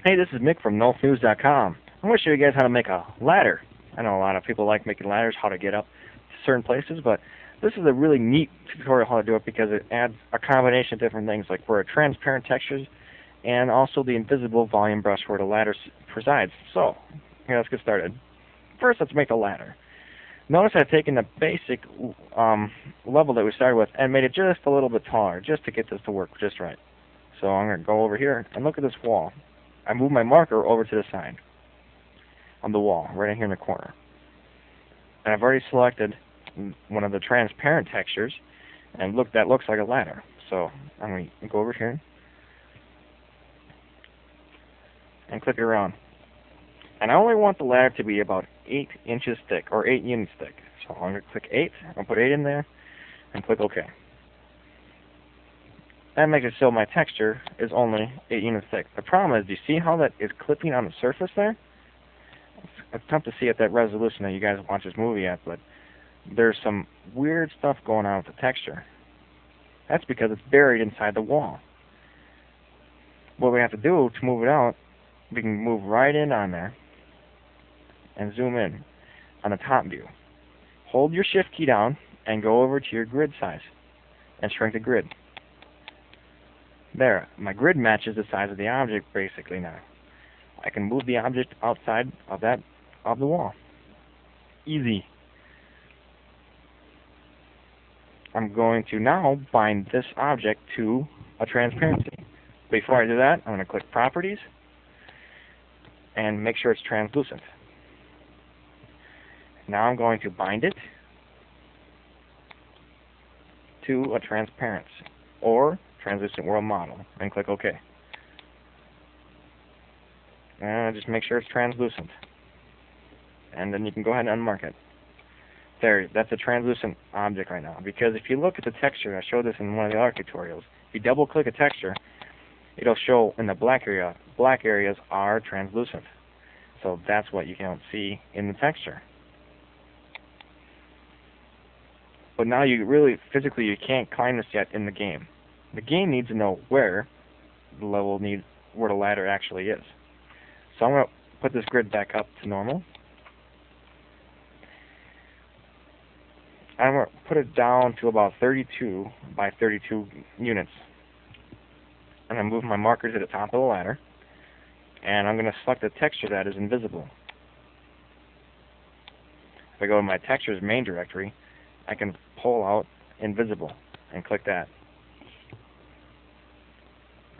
Hey, this is Mick from NolfNews.com. I'm going to show you guys how to make a ladder. I know a lot of people like making ladders, how to get up to certain places, but this is a really neat tutorial how to do it because it adds a combination of different things, like where transparent textures and also the invisible volume brush where the ladder presides. So, here, let's get started. First, let's make the ladder. Notice I've taken the basic level that we started with and made it just a little bit taller, just to get this to work just right. So I'm going to go over here and look at this wall. I move my marker over to the side on the wall, right in here in the corner. And I've already selected one of the transparent textures, and look, that looks like a ladder. So I'm going to go over here and click around. And I only want the ladder to be about 8 inches thick, or 8 units thick. So I'm going to click 8, I'll put 8 in there, and click OK. That makes it so my texture is only 8 units thick. The problem is, do you see how that is clipping on the surface there? It's tough to see at that resolution that you guys watch this movie at, but there's some weird stuff going on with the texture. That's because it's buried inside the wall. What we have to do to move it out, we can move right in on there and zoom in on the top view. Hold your shift key down and go over to your grid size and shrink the grid. There, my grid matches the size of the object basically now. I can move the object outside of the wall. Easy. I'm going to now bind this object to a transparency. Before I do that, I'm going to click Properties and make sure it's translucent. Now I'm going to bind it to a transparency or translucent world model and click OK. And just make sure it's translucent. And then you can go ahead and unmark it. There, that's a translucent object right now. Because if you look at the texture, I showed this in one of the other tutorials, if you double click a texture, it'll show in the black area. Black areas are translucent. So that's what you can't see in the texture. But now you really, physically, you can't climb this yet in the game. The game needs to know where the where the ladder actually is. So I'm going to put this grid back up to normal. I'm going to put it down to about 32 by 32 units. I'm going to move my marker to the top of the ladder. And I'm going to select a texture that is invisible. If I go to my textures main directory, I can pull out invisible and click that.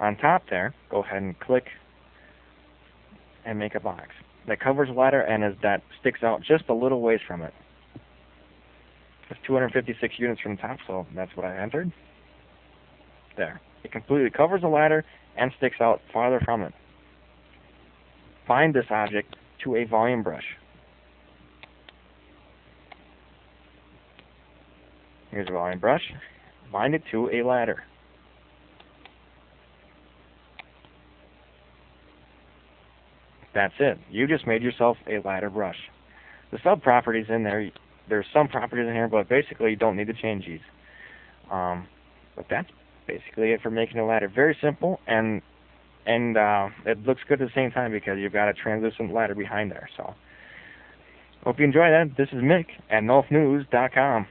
On top there, go ahead and click and make a box that covers the ladder and that sticks out just a little ways from it. It's 256 units from the top, so that's what I entered. There. It completely covers the ladder and sticks out farther from it. Bind this object to a volume brush. Here's a volume brush. Bind it to a ladder. That's it. You just made yourself a ladder brush. The sub-properties in there, there's some properties in here, but basically you don't need to change these. But that's basically it for making a ladder. Very simple, and it looks good at the same time because you've got a translucent ladder behind there. So, hope you enjoy that. This is Mick at NolfNews.com.